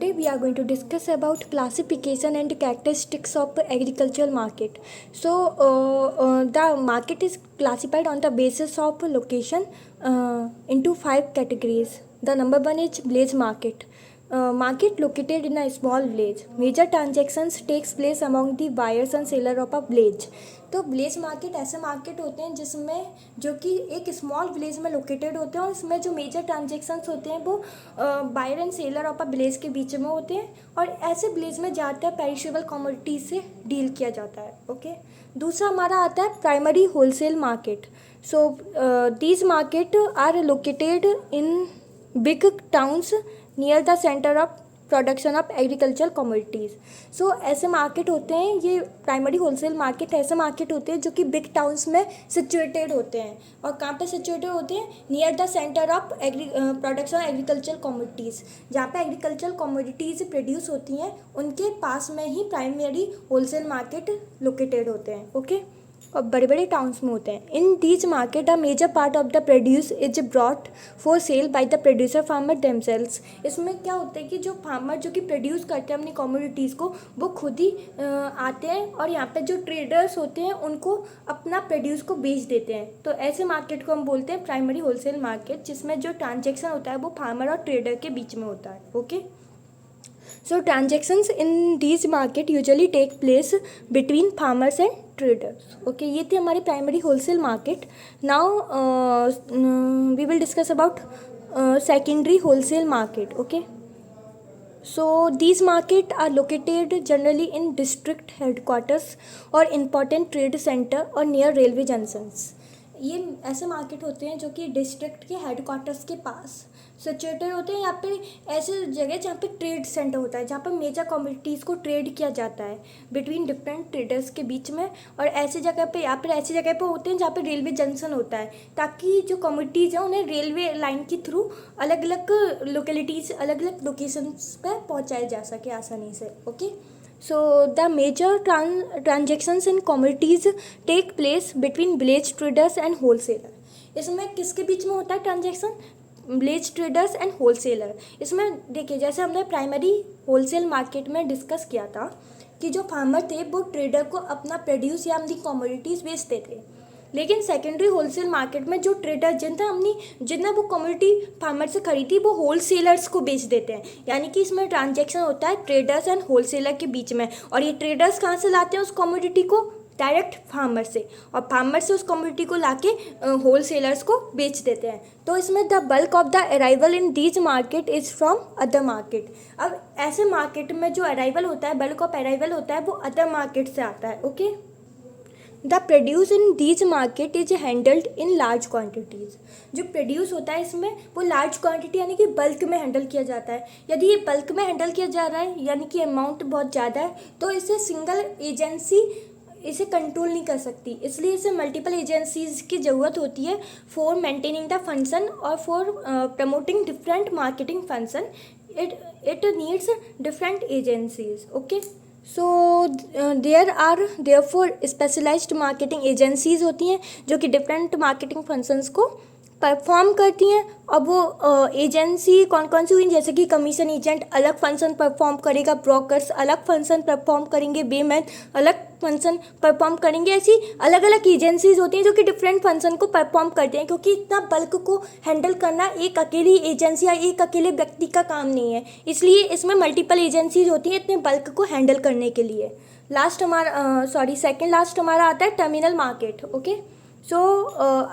today we are going to discuss about classification and characteristics of agricultural market. The market is classified on the basis of location into 5 categories. The number one is village market. Market located in a small village. Major transactions takes place among the buyers and seller of a village. तो village market ऐसे market होते हैं जिसमें जो कि एक small village में located होते हैं और इसमें जो मेजर ट्रांजेक्शन्स होते हैं वो buyer and seller of a village के बीच में होते हैं और ऐसे विलेज में ज़्यादातर पेरिशेबल कमोडिटीज से डील किया जाता है. ओके. दूसरा हमारा आता है primary wholesale market. So these market are located in big towns near the centre of production of agriculture commodities. So ऐसे मार्केट होते हैं, ये प्राइमरी होलसेल मार्केट ऐसे मार्केट होते हैं जो कि बिग टाउन्स में सिचुएटेड होते हैं. और कहाँ पे सिचुएटेड होते हैं? Near the centre of production agriculture commodities. जहाँ पे एग्रीकल्चर कमोडिटीज़ प्रोड्यूस होती हैं उनके पास में ही प्राइमरी होलसेल मार्केट लोकेटेड होते हैं. ओके. और बड़े बड़े टाउन्स में होते हैं. In these market a major part of the produce is brought for sale by the producer farmer themselves. इसमें क्या होता है कि जो फार्मर जो कि प्रोड्यूस करते हैं अपनी कमोडिटीज़ को वो खुद ही आते हैं और यहाँ पे जो ट्रेडर्स होते हैं उनको अपना प्रोड्यूस को बेच देते हैं. तो ऐसे मार्केट को हम बोलते हैं प्राइमरी होलसेल मार्केट, जिसमें जो ट्रांजेक्शन होता है वो फार्मर और ट्रेडर के बीच में होता है. Okay. So transactions in these market usually take place between farmers and traders. Okay, ये थे हमारे primary wholesale market. Now we will discuss about secondary wholesale market. Okay. So these market are located generally in district headquarters or important trade center or near railway junctions. ये ऐसे market होते हैं जो कि district के headquarters के पास situated होते हैं. यहाँ पे ऐसे जगह जहाँ पे ट्रेड सेंटर होता है, जहाँ पर मेजर कमोडिटीज़ को ट्रेड किया जाता है बिटवीन डिफरेंट ट्रेडर्स के बीच में. और ऐसी जगह पे या फिर ऐसी जगह पे होते हैं जहाँ पे रेलवे जंक्शन होता है, ताकि जो कमोडिटीज़ हैं उन्हें रेलवे लाइन के थ्रू अलग अलग लोकेलिटीज़ अलग अलग लोकेशंस पर पहुँचाया जा सके आसानी से. Okay. So the major transactions in commodities take place between village traders and wholesaler. इसमें किसके बीच में होता है transaction? Village traders and wholesaler. इसमें देखिए जैसे हमने प्राइमरी होलसेल मार्केट में डिस्कस किया था कि जो फार्मर थे वो ट्रेडर को अपना प्रोड्यूस या अपनी कमोडिटीज़ बेचते थे. लेकिन सेकेंडरी होलसेल मार्केट में जो ट्रेडर जितना वो कमोडिटी फार्मर से खरीदी वो होलसेलर्स को बेच देते हैं. यानी कि इसमें ट्रांजैक्शन होता है ट्रेडर्स एंड होलसेलर के बीच में. और ये ट्रेडर्स कहाँ से लाते हैं उस कमोडिटी को? डायरेक्ट फार्मर से. और फार्मर से उस कमोडिटी को लाके होलसेलर्स को बेच देते हैं. तो इसमें the bulk of the arrival in these market is from other market. अब ऐसे मार्केट में जो अराइवल होता है, बल्क ऑफ अराइवल होता है, वो अदर मार्केट से आता है. Okay. The produce in these market is handled in large quantities. जो प्रोड्यूस होता है इसमें वो लार्ज क्वांटिटी यानी कि बल्क में हैंडल किया जाता है. यदि ये बल्क में हैंडल किया जा रहा है यानी कि अमाउंट बहुत ज़्यादा है तो इसे सिंगल एजेंसी इसे कंट्रोल नहीं कर सकती. इसलिए इसे मल्टीपल एजेंसीज की ज़रूरत होती है फॉर मेंटेनिंग द फंक्शन और for promoting different marketing function. It needs different agencies. Okay. So there are therefore specialised marketing agencies होती हैं जो कि डिफरेंट मार्केटिंग फंक्शंस को परफॉर्म करती हैं. अब वो एजेंसी कौन कौन सी हुई, जैसे कि कमीशन एजेंट अलग फंक्शन परफॉर्म करेगा, ब्रोकर्स अलग फंक्शन परफॉर्म करेंगे, बेमैन अलग फंक्शन परफॉर्म करेंगे. ऐसी अलग अलग एजेंसीज होती हैं जो कि डिफरेंट फंक्शन को परफॉर्म करते हैं, क्योंकि इतना बल्क को हैंडल करना एक अकेली एजेंसी या एक अकेले व्यक्ति का काम नहीं है. इसलिए इसमें मल्टीपल एजेंसीज होती हैं इतने बल्क को हैंडल करने के लिए. सेकेंड लास्ट हमारा आता है terminal market. Okay. So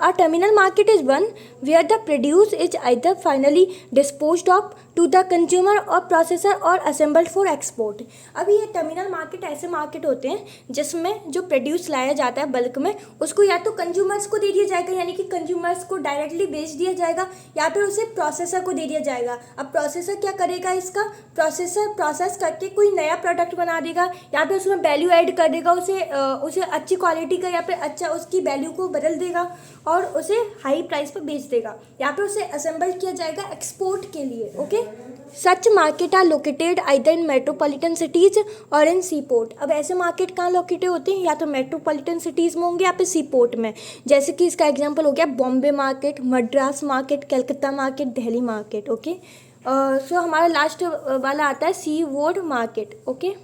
a terminal market is one where the produce is either finally disposed of to the consumer or processor or assembled for export. अभी ये टर्मिनल मार्केट ऐसे market होते हैं जिसमें जो प्रोड्यूस लाया जाता है बल्क में उसको या तो कंज्यूमर्स को दे दिया जाएगा यानी कि कंज्यूमर्स को डायरेक्टली बेच दिया जाएगा, या फिर उसे प्रोसेसर को दे दिया जाएगा. अब प्रोसेसर क्या करेगा? इसका प्रोसेसर प्रोसेस करके कोई नया प्रोडक्ट बना देगा या फिर उसमें वैल्यू ऐड कर देगा, उसे अच्छी क्वालिटी का या फिर अच्छा उसकी वैल्यू को बदल देगा और उसे हाई प्राइस पर बेच देगा, या फिर उसे असेंबल किया जाएगा एक्सपोर्ट के लिए. Okay. Such market are located either in metropolitan cities और इन सी पोर्ट. अब ऐसे मार्केट कहाँ लोकेटेड होते हैं? या तो मेट्रोपॉलिटन सिटीज़ में होंगे या फिर सी पोर्ट में. जैसे कि इसका एग्जांपल हो गया Bombay market, Madras market, Calcutta market, Delhi market. Okay. So हमारा लास्ट वाला आता है seaboard market. Okay,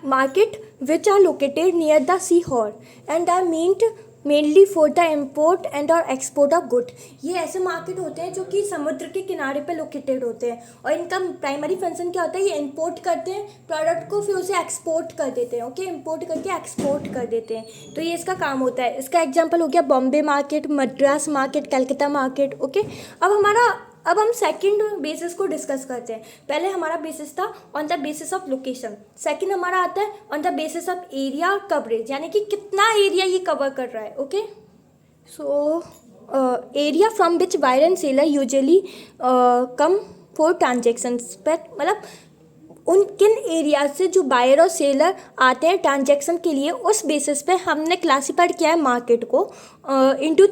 market which are located near the seashore and are meant mainly for the import and or export of good. ये ऐसे market होते हैं जो कि समुद्र के किनारे पे लोकेटेड होते हैं और इनका प्राइमरी फंक्शन क्या होता है, ये इंपोर्ट करते हैं प्रोडक्ट को, फिर उसे एक्सपोर्ट कर देते हैं. ओके, इंपोर्ट करके एक्सपोर्ट कर देते हैं, तो ये इसका काम होता है. इसका एग्जांपल हो गया Bombay market, Madras market, Calcutta market. Okay, अब हम सेकंड बेसिस को डिस्कस करते हैं. पहले हमारा बेसिस था on the basis of location. Second हमारा आता है on the basis of area coverage, यानी कि कितना एरिया ये कवर कर रहा है. Okay, so area from which buyer and seller usually come for transactions. पर मतलब उन किन एरिया से जो बायर और सेलर आते हैं ट्रांजेक्शन के लिए, उस बेसिस पे हमने क्लासीफाइड किया है मार्केट को इनटू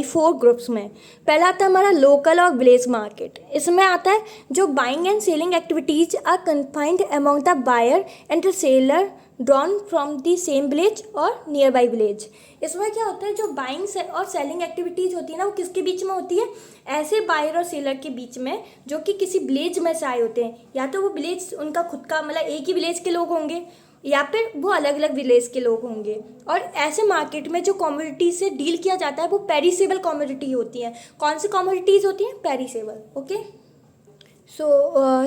फोर ग्रुप्स में. पहला आता है हमारा लोकल और विलेज मार्केट. इसमें आता है जो buying and selling activities are confined among the buyer and the seller drawn from the same village और नियर बाई विलेज. इसमें क्या होता है, जो बाइंग और सेलिंग एक्टिविटीज़ होती है ना, वो किसके बीच में होती है, ऐसे बायर और सेलर के बीच में जो कि किसी विलेज में से आए होते हैं. या तो वो विलेज उनका खुद का मतलब एक ही विलेज के लोग होंगे या फिर वो अलग अलग विलेज के लोग होंगे. और ऐसे मार्केट में जो कमोडिटी से डील किया जाता है वो पेरिसेबल कमोडिटी होती है. कौन सी कमोडिटीज़ होती हैं, perishable. Okay, so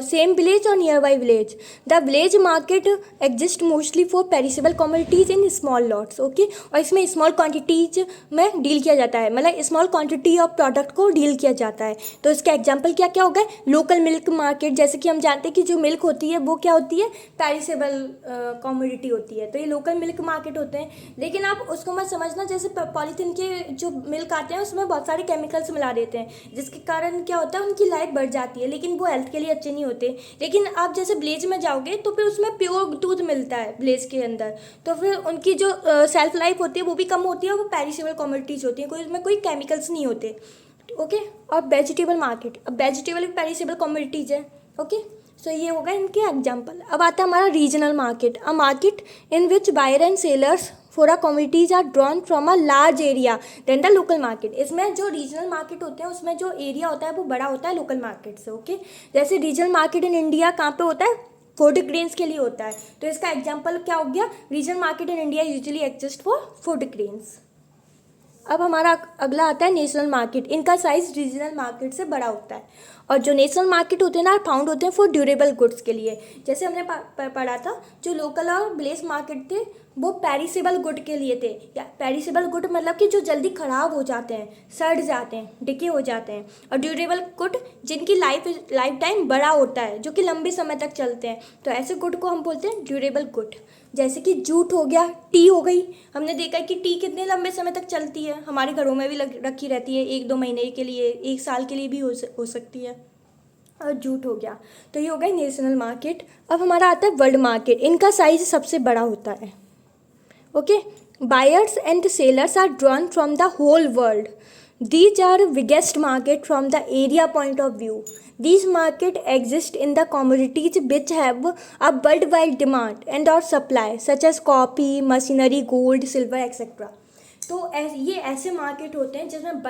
same village और nearby village. The village market exist mostly for perishable commodities in small lots. Okay, और इसमें स्मॉल क्वांटिटीज में डील किया जाता है, मतलब स्मॉल क्वांटिटी ऑफ प्रोडक्ट को डील किया जाता है. तो इसका एग्जांपल क्या क्या हो गए, लोकल मिल्क मार्केट. जैसे कि हम जानते हैं कि जो मिल्क होती है वो क्या होती है, पेरिसेबल कमोडिटी होती है, तो ये लोकल मिल्क मार्केट होते हैं. लेकिन आप उसको मत समझना जैसे पॉलीथीन के जो मिल्क आते हैं उसमें बहुत सारे केमिकल्स मिला देते हैं, जिसके कारण क्या होता है उनकी लाइफ बढ़ जाती है, लेकिन वो हेल्थ के लिए अच्छे नहीं होते. लेकिन आप जैसे विलेज में जाओगे तो फिर उसमें प्योर दूध मिलता है विलेज के अंदर, तो फिर उनकी जो सेल्फ लाइफ होती है वो भी कम होती है और वो पेरिसेबल कमोडिटीज़ होती हैं, कोई उसमें कोई केमिकल्स नहीं होते. ओके, और वेजिटेबल मार्केट, अब वेजिटेबल भी पेरिसेबल कमोडिटीज़ है. ओके, सो ये होगा इनके एग्जाम्पल. अब आता है हमारा regional market, a market in which buyer and sellers for a commodities are drawn from a large area then the local market. इसमें जो रीजनल मार्केट होते हैं उसमें जो एरिया होता है वो बड़ा होता है लोकल मार्केट से. ओके, जैसे रीजनल मार्केट इन इंडिया कहाँ पे होता है, फूड ग्रेन्स के लिए होता है. तो इसका एग्जाम्पल क्या हो गया, regional market in India usually exist for food grains. अब हमारा अगला आता है नेशनल मार्केट. इनका साइज रीजनल मार्केट से बड़ा होता है. और जो नेशनल मार्केट होते हैं ना, फाउंड होते हैं फॉर ड्यूरेबल गुड्स के लिए. जैसे हमने पढ़ा था जो लोकल और विलेज मार्केट थे वो पेरिसेबल गुड के लिए थे. या पेरिसेबल गुड मतलब कि जो जल्दी ख़राब हो जाते हैं, सड़ जाते हैं, डिके हो जाते हैं. और ड्यूरेबल गुड जिनकी लाइफ टाइम बड़ा होता है, जो कि लंबे समय तक चलते हैं, तो ऐसे गुड को हम बोलते हैं ड्यूरेबल गुड. जैसे कि जूट हो गया, टी हो गई. हमने देखा है कि टी कितने लंबे समय तक चलती है, हमारे घरों में भी रखी रहती है, 1-2 महीने के लिए, 1 साल के लिए भी हो सकती है. और जूट हो गया. तो ये हो गई नेशनल मार्केट. अब हमारा आता है वर्ल्ड मार्केट. इनका साइज सबसे बड़ा होता है. Okay, buyers and sellers are drawn from the whole world. These are biggest market from the area point of view. These market exist in the commodities which have a worldwide demand and or supply such as coffee, machinery, gold, silver, etc. तो ये ऐसे market होते हैं जिसमें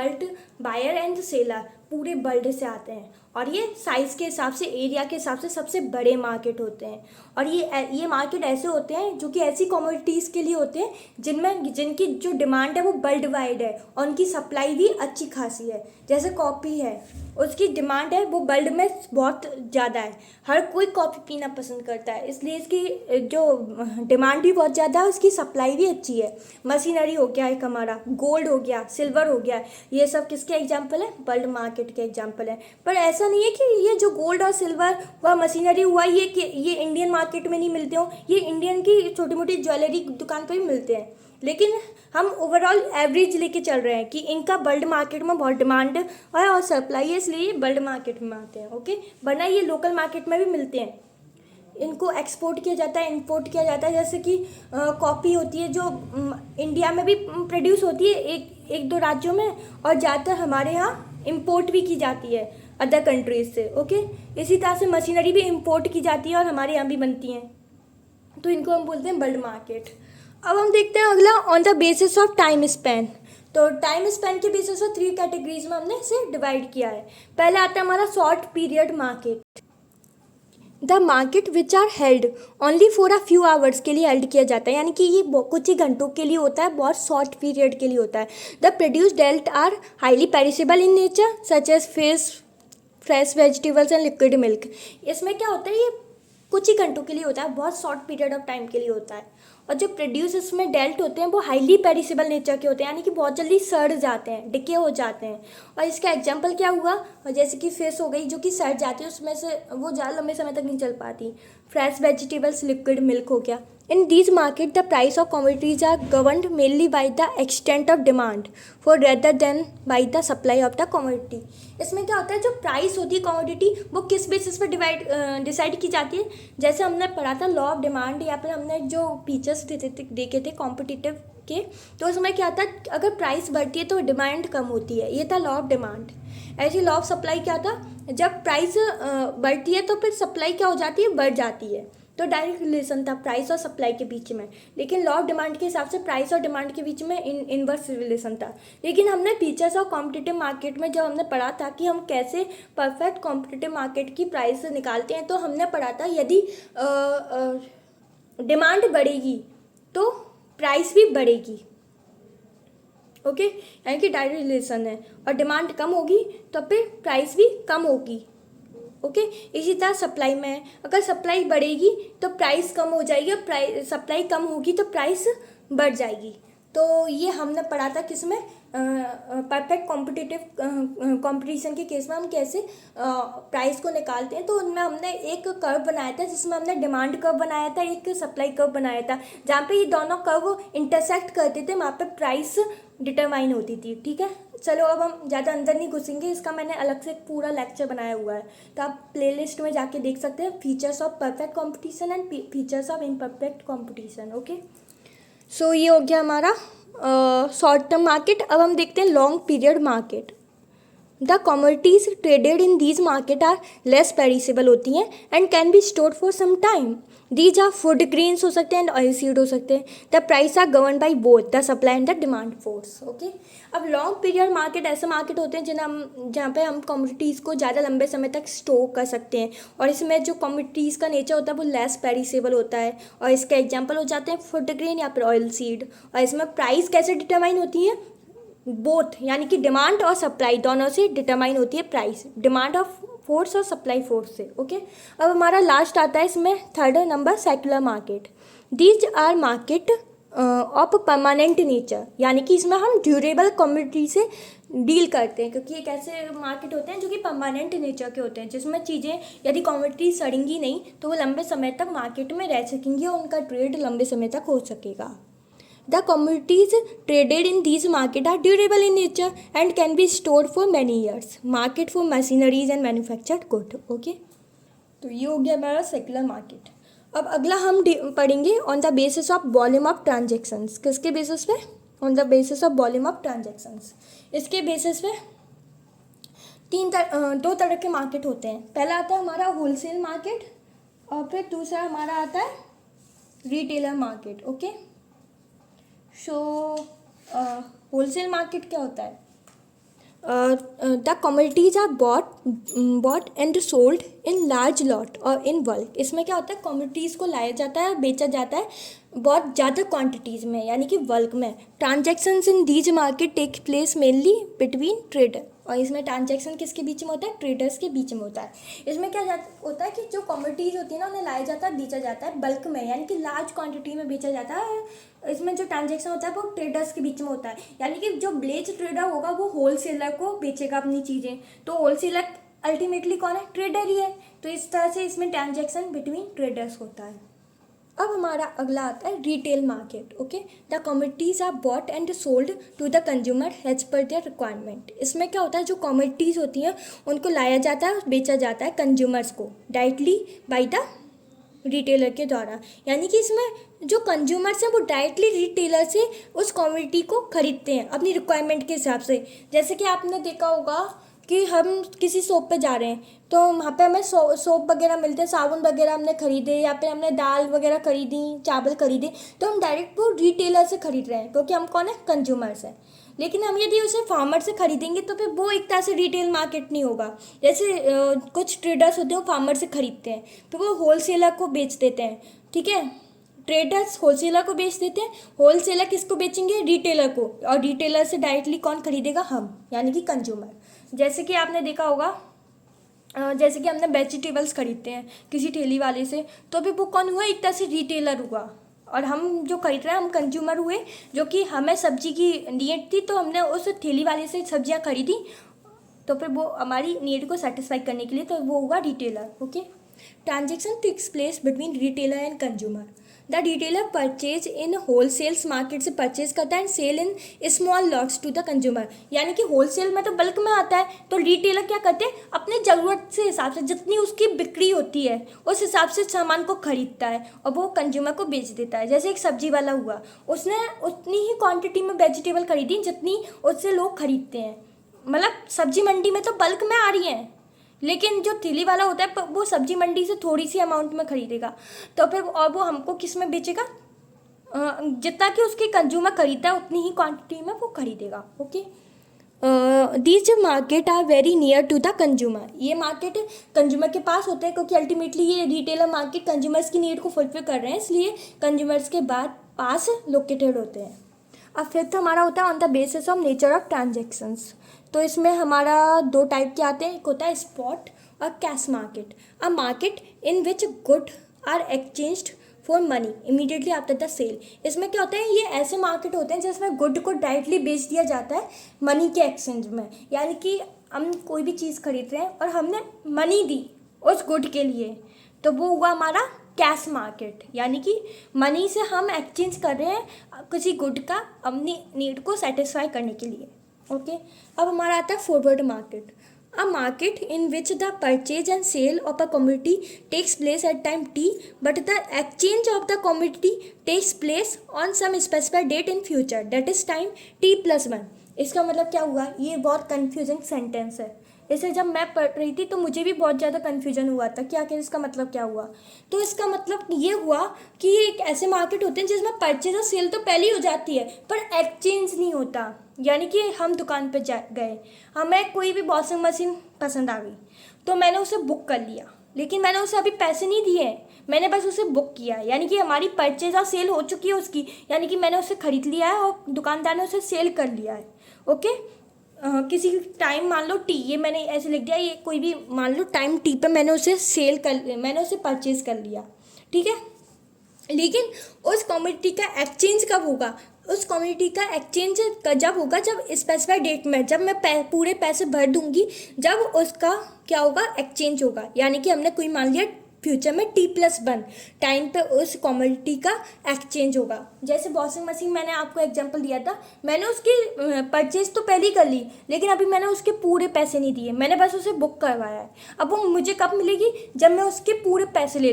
buyer and seller पूरे world से आते हैं और ये साइज़ के हिसाब से, एरिया के हिसाब से सबसे बड़े मार्केट होते हैं. और ये मार्केट ऐसे होते हैं जो कि ऐसी कमोडिटीज़ के लिए होते हैं जिनकी जो डिमांड है वो वर्ल्ड वाइड है और उनकी सप्लाई भी अच्छी खासी है. जैसे कॉफ़ी है, उसकी डिमांड है वो वर्ल्ड में बहुत ज़्यादा है, हर कोई कॉफ़ी पीना पसंद करता है, इसलिए इसकी जो डिमांड भी बहुत ज़्यादा है, उसकी सप्लाई भी अच्छी है. मशीनरी हो गया एक हमारा, गोल्ड हो गया, सिल्वर हो गया, ये सब किसके एग्जाम्पल है, वर्ल्ड मार्केट के एग्जाम्पल है. पर ऐसा नहीं है कि ये जो गोल्ड और सिल्वर व मशीनरी हुआ ये इंडियन मार्केट में नहीं मिलते हो, ये इंडियन की छोटी मोटी ज्वेलरी दुकान पर भी मिलते हैं. लेकिन हम ओवरऑल एवरेज लेके चल रहे हैं कि इनका वर्ल्ड मार्केट में बहुत डिमांड है और सप्लाई है, इसलिए ये वर्ल्ड मार्केट में आते हैं. ओके, वरना ये लोकल मार्केट में भी मिलते हैं. इनको एक्सपोर्ट किया जाता है, इंपोर्ट किया जाता है. जैसे कि कॉफ़ी होती है जो इंडिया में भी प्रोड्यूस होती है एक दो राज्यों में, और ज़्यादातर हमारे यहाँ इंपोर्ट भी की जाती है अदर कंट्रीज से. ओके, इसी तरह से मशीनरी भी इंपोर्ट की जाती है और हमारे यहाँ भी बनती हैं, तो इनको हम बोलते हैं वर्ल्ड मार्केट. अब हम देखते हैं अगला on the basis of time Spain. तो टाइम स्पेंड के बेसिस पर 3 कैटेगरीज में हमने इसे डिवाइड किया है। पहला आता है हमारा short period market. The market which are held only for a few hours के लिए हेल्ड किया जाता है, यानी कि ये कुछ ही घंटों के लिए होता है, बहुत शॉर्ट पीरियड के लिए होता है। The produce dealt are highly perishable in nature such as fish, fresh vegetables and liquid milk. इसमें क्या होता है, ये कुछ ही घंटों के लिए होता है, बहुत शॉर्ट पीरियड ऑफ टाइम के लिए होता है। और जो प्रोड्यूस इसमें डेल्ट होते हैं वो हाईली पेरिसेबल नेचर के होते हैं, यानी कि बहुत जल्दी सड़ जाते हैं, डिके हो जाते हैं। और इसका एग्जांपल क्या हुआ, जैसे कि फिश हो गई जो कि सड़ जाती है, उसमें से वो ज़्यादा लंबे समय तक नहीं चल पाती। फ्रेश वेजिटेबल्स, लिक्विड मिल्क हो गया। In these markets, the price of commodities are governed mainly by the extent of demand for rather than by the supply of the commodity. इसमें क्या होता है, जो प्राइस होती है कमोडिटी वो किस बेसिस पर डिसाइड की जाती है। जैसे हमने पढ़ा था लॉ ऑफ डिमांड, या फिर हमने जो फीचर्स देखे थे कॉम्पिटिटिव के, तो उसमें क्या था, अगर प्राइस बढ़ती है तो डिमांड कम होती है, ये था लॉ ऑफ डिमांड। ऐसे लॉ ऑफ सप्लाई क्या था, जब प्राइस बढ़ती है तो फिर सप्लाई क्या हो जाती है, बढ़ जाती है। तो डायरेक्ट रिलेशन था प्राइस और सप्लाई के बीच में। लेकिन लॉ ऑफ डिमांड के हिसाब से प्राइस और डिमांड के बीच में इनवर्स रिलेशन था। लेकिन हमने फीचर्स ऑफ कॉम्पिटिटिव मार्केट में जब हमने पढ़ा था कि हम कैसे परफेक्ट कॉम्पिटिटिव मार्केट की प्राइस निकालते हैं, तो हमने पढ़ा था यदि डिमांड बढ़ेगी तो प्राइस भी बढ़ेगी। ओके, यानी कि डायरेक्ट रिलेशन है। और डिमांड कम होगी तो फिर प्राइस भी कम होगी। ओके, इसी तरह सप्लाई में है, अगर सप्लाई बढ़ेगी तो प्राइस कम हो जाएगी, और सप्लाई कम होगी तो प्राइस बढ़ जाएगी। तो ये हमने पढ़ा था किसमें, परफेक्ट कॉम्पिटिटिव कंपटीशन के केस में हम कैसे प्राइस को निकालते हैं। तो उनमें हमने एक कर्व बनाया था जिसमें हमने डिमांड कर्व बनाया था, एक सप्लाई कर्व बनाया था, जहाँ पे ये दोनों कर्व इंटरसेक्ट करते थे, वहाँ पे प्राइस डिटरमाइन होती थी। ठीक है, चलो अब हम ज़्यादा अंदर नहीं घुसेंगे, इसका मैंने अलग से पूरा लेक्चर बनाया हुआ है, तो आप प्लेलिस्ट में जाके देख सकते हैं, features of perfect competition and features of imperfect competition. Okay, so ये हो गया हमारा शॉर्ट टर्म मार्केट। अब हम देखते हैं long period market. The commodities traded in these market are less perishable होती हैं and can be stored for some time. These are food grains हो सकते हैं एंड ऑयल सीड हो सकते हैं। The price are govern by both the supply and the demand force. Okay, अब long period market ऐसे मार्केट होते हैं जहाँ पे हम कमोडिटीज़ को ज़्यादा लंबे समय तक स्टोर कर सकते हैं, और इसमें जो कमोडिटीज़ का नेचर होता है वो लेस पेरिसेबल होता है। और इसके एग्जाम्पल हो जाते हैं फूड ग्रेन या फिर ऑयल सीड। और इसमें प्राइस कैसे डिटरमाइन होती है, बोथ, यानी कि डिमांड और सप्लाई दोनों से डिटरमाइन होती है प्राइस, डिमांड ऑफ फोर्स और सप्लाई फोर्स से। ओके, अब हमारा लास्ट आता है इसमें third number secular market. These are market of permanent nature, यानी कि इसमें हम ड्यूरेबल कमोडिटी से डील करते हैं, क्योंकि एक ऐसे मार्केट होते हैं जो कि परमानेंट नेचर के होते हैं, जिसमें चीज़ें यदि कमोडिटी सड़ेंगी नहीं तो वो लंबे समय तक मार्केट में रह सकेंगी और उनका ट्रेड लंबे समय तक हो सकेगा। The commodities traded in these markets are durable in nature and can be stored for many years. Market for machineries and manufactured goods. Okay? तो ये हो गया हमारा सेक्युलर मार्केट। अब अगला हम पढ़ेंगे on the basis of volume of transactions. किसके बेसिस पे, on the basis of volume of transactions. इसके बेसिस पे दो तरह के मार्केट होते हैं। पहला आता है हमारा होलसेल मार्केट, और फिर दूसरा हमारा आता है retailer market. Okay, so wholesale market क्या होता है, the commodities are bought and sold in large lot और इन बल्क। इसमें क्या होता है, कमोडिटीज़ को लाया जाता है, बेचा जाता है बहुत ज़्यादा क्वांटिटीज़ में, यानी कि बल्क में। Transactions in these market take place mainly between trader, और इसमें ट्रांजेक्शन किसके बीच में होता है, ट्रेडर्स के बीच में होता है। इसमें क्या होता है कि जो कमोडिटीज़ होती है ना उन्हें लाया जाता है, बेचा जाता है बल्क में, यानी कि लार्ज क्वांटिटी में बेचा जाता है। इसमें जो ट्रांजेक्शन होता है वो ट्रेडर्स के बीच में होता है, यानी कि जो ब्लेज ट्रेडर होगा वो होलसेलर को बेचेगा अपनी चीज़ें, तो होलसेलर अल्टीमेटली कौन है, ट्रेडर ही है। तो इस तरह से इसमें ट्रांजेक्शन बिटवीन ट्रेडर्स होता है। अब हमारा अगला आता है retail market. Okay, the commodities are bought and sold to the consumer as per their requirement. इसमें क्या होता है, जो कमोडिटीज़ होती हैं उनको लाया जाता है, बेचा जाता है कंज्यूमर्स को डायरेक्टली बाय द रिटेलर के द्वारा, यानी कि इसमें जो कंज्यूमर्स हैं वो डायरेक्टली रिटेलर से उस कमोडिटी को खरीदते हैं अपनी रिक्वायरमेंट के हिसाब से। जैसे कि आपने देखा होगा कि हम किसी शॉप पे जा रहे हैं तो वहाँ पे हमें सोप वगैरह मिलते हैं, साबुन वगैरह हमने खरीदे, या फिर हमने दाल वगैरह खरीदी, चावल खरीदे, तो हम डायरेक्ट वो रिटेलर से खरीद रहे हैं, क्योंकि हम कौन है, कंज्यूमर्स हैं। लेकिन हम यदि उसे फार्मर से खरीदेंगे तो फिर वो एक तरह से रिटेल मार्केट नहीं होगा। जैसे कुछ ट्रेडर्स होते हैं वो फार्मर से खरीदते हैं, फिर वो होलसेलर को बेच देते हैं, ठीक है। ट्रेडर्स होलसेलर को बेच देते हैं, होलसेलर किसको बेचेंगे, रिटेलर को, और रिटेलर से डायरेक्टली कौन खरीदेगा, हम, यानी कि कंज्यूमर। जैसे कि आपने देखा होगा, जैसे कि हमने वेजिटेबल्स खरीदते हैं किसी ठेली वाले से, तो भी वो कौन हुआ, एक तरह से रिटेलर हुआ, और हम जो खरीद रहे हैं हम कंज्यूमर हुए, जो कि हमें सब्जी की नीड थी तो हमने उस ठेली वाले से सब्जियां खरीदी, तो फिर वो हमारी नीड को सेटिस्फाई करने के लिए, तो वो हुआ retailer. Okay, transaction takes place between retailer and consumer. The retailer purchase in wholesales market से परचेज करता है and sell in small lots to the consumer. यानी कि होलसेल में तो बल्क में आता है, तो रिटेलर क्या करते हैं, अपने ज़रूरत से हिसाब से जितनी उसकी बिक्री होती है उस हिसाब से सामान को खरीदता है और वो कंज्यूमर को बेच देता है। जैसे एक सब्जी वाला हुआ, उसने उतनी ही क्वांटिटी में वेजिटेबल खरीदी जितनी उससे लोग खरीदते हैं, मतलब सब्जी मंडी में तो बल्क में आ रही हैं, लेकिन जो ठेली वाला होता है वो सब्जी मंडी से थोड़ी सी अमाउंट में खरीदेगा, तो फिर और वो हमको किस में बेचेगा, जितना कि उसके कंज्यूमर खरीदता है उतनी ही क्वांटिटी में वो खरीदेगा। Okay, these market are very near to the consumer. ये मार्केट कंज्यूमर के पास होते हैं, क्योंकि अल्टीमेटली ये रिटेलर मार्केट कंज्यूमर्स की नीड को फुलफिल कर रहे हैं, इसलिए कंज्यूमर्स के बाद पास लोकेटेड होते हैं। अब फिफ्थ हमारा होता है on the basis of nature of transactions. तो इसमें हमारा दो टाइप के आते हैं, एक होता है स्पॉट और cash market. A market in which good are exchanged for money immediately after the sale. इसमें क्या होता है, ये ऐसे मार्केट होते हैं जिसमें गुड को डायरेक्टली बेच दिया जाता है मनी के एक्सचेंज में। यानी कि हम कोई भी चीज़ खरीद रहे हैं और हमने मनी दी उस गुड के लिए, तो वो हुआ हमारा कैश मार्केट। यानी कि मनी से हम एक्सचेंज कर रहे हैं किसी गुड का अपनी नीड को सेटिस्फाई करने के लिए। ओके, अब हमारा आता है forward market. A market in which the purchase and sale of a commodity takes place at time T, but the exchange of the commodity takes place on some specified date in future, that is time t+1। इसका मतलब क्या हुआ, ये बहुत confusing sentence है, इसे जब मैं पढ़ रही थी तो मुझे भी बहुत ज़्यादा कन्फ्यूजन हुआ था कि आखिर इसका मतलब क्या हुआ। तो इसका मतलब ये हुआ कि ये एक ऐसे मार्केट होते हैं जिसमें परचेज और सेल तो पहले ही हो जाती है पर एक्सचेंज नहीं होता। यानी कि हम दुकान पर जा गए, हमें कोई भी वॉशिंग मशीन पसंद आ गई तो मैंने उसे बुक कर लिया, लेकिन मैंने उसे अभी पैसे नहीं दिए, मैंने बस उसे बुक किया है, यानी कि हमारी परचेज और सेल हो चुकी है उसकी, यानी कि मैंने उसे खरीद लिया है और दुकानदार ने उसे सेल कर लिया है। ओके, किसी टाइम मान लो टी, ये मैंने ऐसे लिख दिया, ये कोई भी मान लो टाइम टी पे मैंने उसे परचेज कर लिया, ठीक है। लेकिन उस कमोडिटी का एक्सचेंज कब होगा, उस कमोडिटी का एक्सचेंज जब होगा जब स्पेसिफाइड डेट में, जब मैं पूरे पैसे भर दूंगी, जब उसका क्या होगा, एक्सचेंज होगा। यानी कि हमने कोई मान लिया फ्यूचर में t+1 टाइम पे उस कमोडिटी का एक्सचेंज होगा। जैसे वॉशिंग मशीन मैंने आपको एग्जांपल दिया था, मैंने उसकी परचेज तो पहले ही कर ली, लेकिन अभी मैंने उसके पूरे पैसे नहीं दिए, मैंने बस उसे बुक करवाया है। अब वो मुझे कब मिलेगी, जब मैं उसके पूरे पैसे दे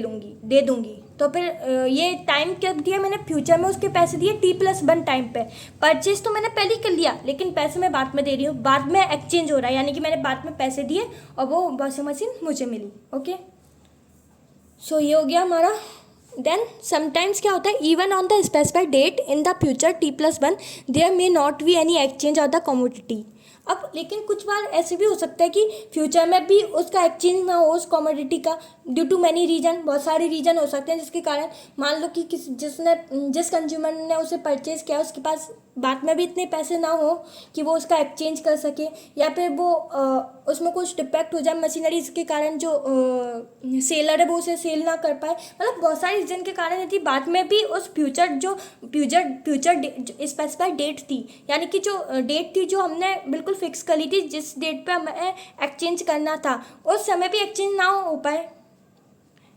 दूँगी। तो फिर ये टाइम कब दिया मैंने, फ्यूचर में उसके पैसे दिए t+1 टाइम पे। परचेज तो मैंने पहले ही कर लिया, लेकिन पैसे मैं बाद में दे रही हूँ, बाद में एक्सचेंज हो रहा है, यानी कि मैंने बाद में पैसे दिए और वो वॉशिंग मशीन मुझे मिली। ओके, सो ये हो गया हमारा। देन समटाइम्स क्या होता है, even on the specified date in the future t+1 there may not be any exchange of the commodity. अब लेकिन कुछ बार ऐसे भी हो सकता है कि फ्यूचर में भी उसका एक्सचेंज ना हो उस कमोडिटी का, ड्यू टू मैनी रीजन, बहुत सारे रीजन हो सकते हैं जिसके कारण मान लो कि जिस कंज्यूमर ने उसे परचेज किया उसके पास बाद में भी इतने पैसे ना हो कि वो उसका एक्सचेंज कर सके, या फिर वो उसमें कुछ डिफेक्ट हो जाए मशीनरीज के कारण, जो सेलर है वो उसे सेल ना कर पाए। मतलब बहुत सारे रीजन के कारण यदि बाद में भी उस फ्यूचर स्पेसिफाइड डेट थी, यानी कि जो डेट थी जो हमने बिल्कुल फिक्स कर ली थी, जिस डेट पे हमें एक्सचेंज करना था, उस समय भी एक्सचेंज ना हो पाए,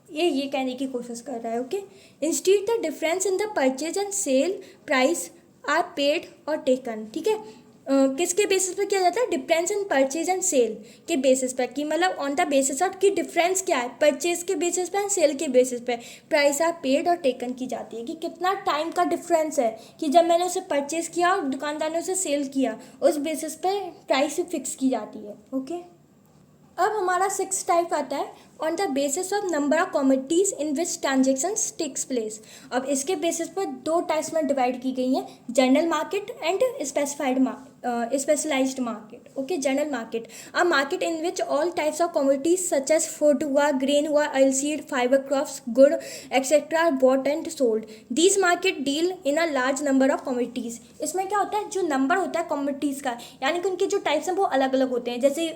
ये कहने की कोशिश कर रहा है। Okay, instead the difference in the purchase and sale price are paid और टेकन। ठीक है, किसके बेसिस पर किया जाता है, difference in purchase and sale के बेसिस पर, कि मतलब ऑन द बेसिस ऑफ कि डिफरेंस क्या है, परचेज के बेसिस पे एंड सेल के बेसिस पे प्राइस आर पेड और टेकन की जाती है, कि कितना टाइम का डिफरेंस है, कि जब मैंने उसे परचेज किया और दुकानदार ने उसे सेल किया, उस बेसिस पे प्राइस फिक्स की जाती है। ओके, अब हमारा 6th टाइप आता है on the basis of number of commodities in which transactions takes place. अब इसके बेसिस पर दो टाइप्स में डिवाइड की गई हैं, general market and specialised market. Okay, general market, a market in which all types of commodities such as food हुआ, grain हुआ, oilseed, fibre crops, good etcetera are bought and sold. These market deal in a large number of commodities. इसमें क्या होता है, जो number होता है commodities का, यानी कि उनके जो टाइप्स हैं वो अलग अलग होते हैं। जैसे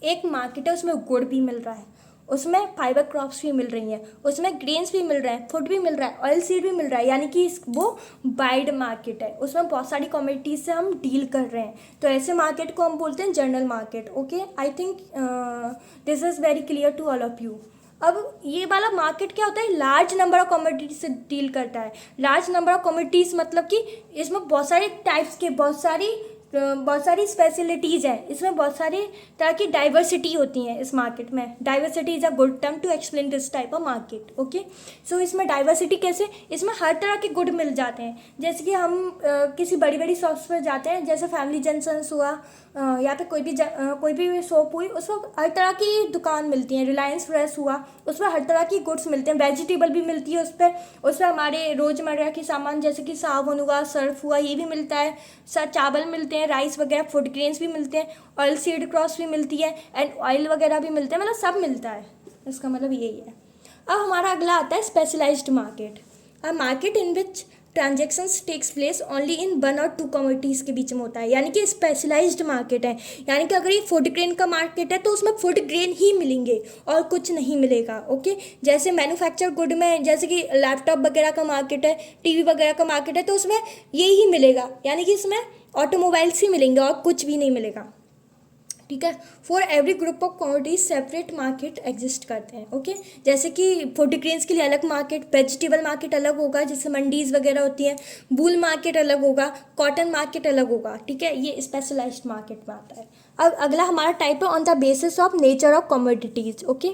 एक मार्केट है, उसमें गुड़ भी मिल रहा है, उसमें फाइबर क्रॉप्स भी मिल रही हैं, उसमें ग्रेन्स भी मिल रहे हैं, फूड भी मिल रहा है, ऑयल सीड भी मिल रहा है, यानी कि वो वाइड मार्केट है, उसमें बहुत सारी कमोडिटीज से हम डील कर रहे हैं। तो ऐसे मार्केट को हम बोलते हैं general market. Okay, I think this is very clear to all of you. अब ये वाला मार्केट क्या होता है, लार्ज नंबर ऑफ कमोडिटीज से डील करता है। लार्ज नंबर ऑफ कमोडिटीज मतलब कि इसमें बहुत सारे टाइप्स के, बहुत सारी स्पेशलिटीज़ हैं, इसमें बहुत सारी तरह की डाइवर्सिटी होती हैं इस मार्केट में। Diversity is a good term to explain this type of market. Okay, so इसमें डाइवर्सिटी कैसे, इसमें हर तरह के गुड मिल जाते हैं। जैसे कि हम किसी बड़ी बड़ी शॉप्स पर जाते हैं, जैसे फैमिली जंक्शंस हुआ, या फिर कोई भी शॉप हुई, उसमें हर तरह की दुकान मिलती हैं। रिलायंस फ्रेश हुआ, उसमें हर तरह की गुड्स मिलते हैं, वेजिटेबल भी मिलती है उस पर। उसमें हमारे रोज़मर्रा के सामान जैसे कि साबुन हुआ, सर्फ हुआ, ये भी मिलता है। चावल मिलते हैं, राइस वगैरह, फूड ग्रेन्स भी मिलते हैं, ऑयल सीड क्रॉप्स भी मिलती है, एंड ऑयल वगैरह भी मिलते हैं, मतलब सब मिलता है। इसका मतलब यही है। अब हमारा अगला आता है specialised market. A market in which transactions takes place only in one और टू कमोडिटीज़ के बीच में होता है, यानी कि स्पेशलाइज्ड मार्केट है। यानी कि अगर ये फूड ग्रेन का मार्केट है तो उसमें फूड ग्रेन ही मिलेंगे और कुछ नहीं मिलेगा। ओके, जैसे मैन्युफैक्चर गुड में, जैसे कि लैपटॉप वगैरह का मार्केट है, टीवी वगैरह का मार्केट है, तो उसमें ये ही मिलेगा, यानी कि इसमें ऑटोमोबाइल्स ही मिलेंगे और कुछ भी नहीं मिलेगा। ठीक है, for every group of commodities separate market exist करते हैं। ओके, जैसे कि फूड ग्रेन्स के लिए अलग मार्केट, वेजिटेबल मार्केट अलग होगा, जैसे मंडीज वगैरह होती हैं, वूल मार्केट अलग होगा, कॉटन मार्केट अलग होगा। ठीक है, ये स्पेशलाइज्ड मार्केट में आता है। अब अगला हमारा टाइप है on the basis of nature of commodities. Okay,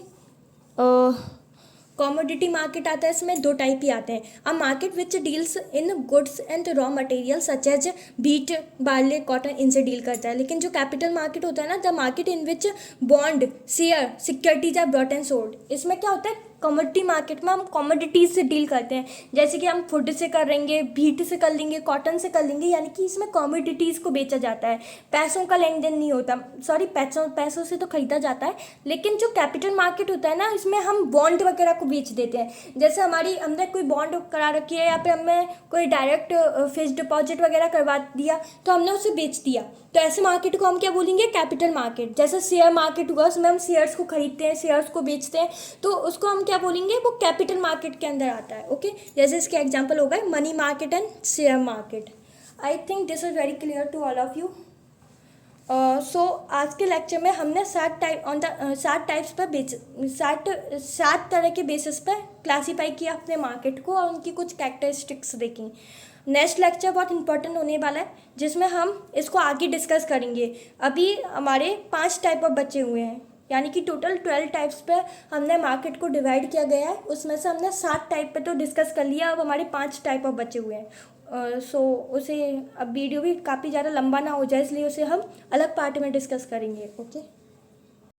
commodity market आता है, इसमें दो टाइप ही आते हैं। A market which deals in goods and raw material such as beet, barley, cotton, इनसे डील करता है। लेकिन जो कैपिटल मार्केट होता है ना, the market in which bond, share, securities are brought and sold, इसमें क्या होता है, कमोडिटी मार्केट में हम कमोडिटीज से डील करते हैं। जैसे कि हम फूड से कर लेंगे, बीट से कर लेंगे, कॉटन से कर लेंगे, यानी कि इसमें कमोडिटीज़ को बेचा जाता है, पैसों का लेन देन नहीं होता। सॉरी, पैसों से तो खरीदा जाता है, लेकिन जो कैपिटल मार्केट होता है ना, इसमें हम बॉन्ड वगैरह को बेच देते हैं। जैसे हमने कोई बॉन्ड करा रखी है, या फिर हमें कोई डायरेक्ट फिक्स्ड डिपॉजिट वगैरह करवा दिया, तो हमने उसे बेच दिया। तो ऐसे मार्केट को हम क्या बोलेंगे, कैपिटल मार्केट। जैसे शेयर मार्केट हुआ, उसमें हम शेयर्स को खरीदते हैं, शेयर्स को बेचते हैं, तो उसको हम क्या बोलेंगे, वो कैपिटल मार्केट के अंदर आता है। ओके, जैसे इसके एग्जांपल हो गए money market and share market. I think this is very clear to all of you. So आज के लेक्चर में हमने 7 टाइप्स पर 7 तरह के बेसिस पर क्लासीफाई किया अपने मार्केट को, और उनकी कुछ कैरेक्टरिस्टिक्स देखी। नेक्स्ट लेक्चर बहुत इंपॉर्टेंट होने वाला है, जिसमें हम इसको आगे डिस्कस करेंगे। अभी हमारे 5 टाइप ऑफ बचे हुए हैं, यानी कि टोटल 12 टाइप्स पे हमने मार्केट को डिवाइड किया गया है। उसमें से हमने 7 टाइप पे तो डिस्कस कर लिया, अब हमारे 5 टाइप ऑफ बचे हुए हैं। सो उसे अब वीडियो भी काफ़ी ज़्यादा लंबा ना हो जाए, इसलिए उसे हम अलग पार्ट में डिस्कस करेंगे। ओके।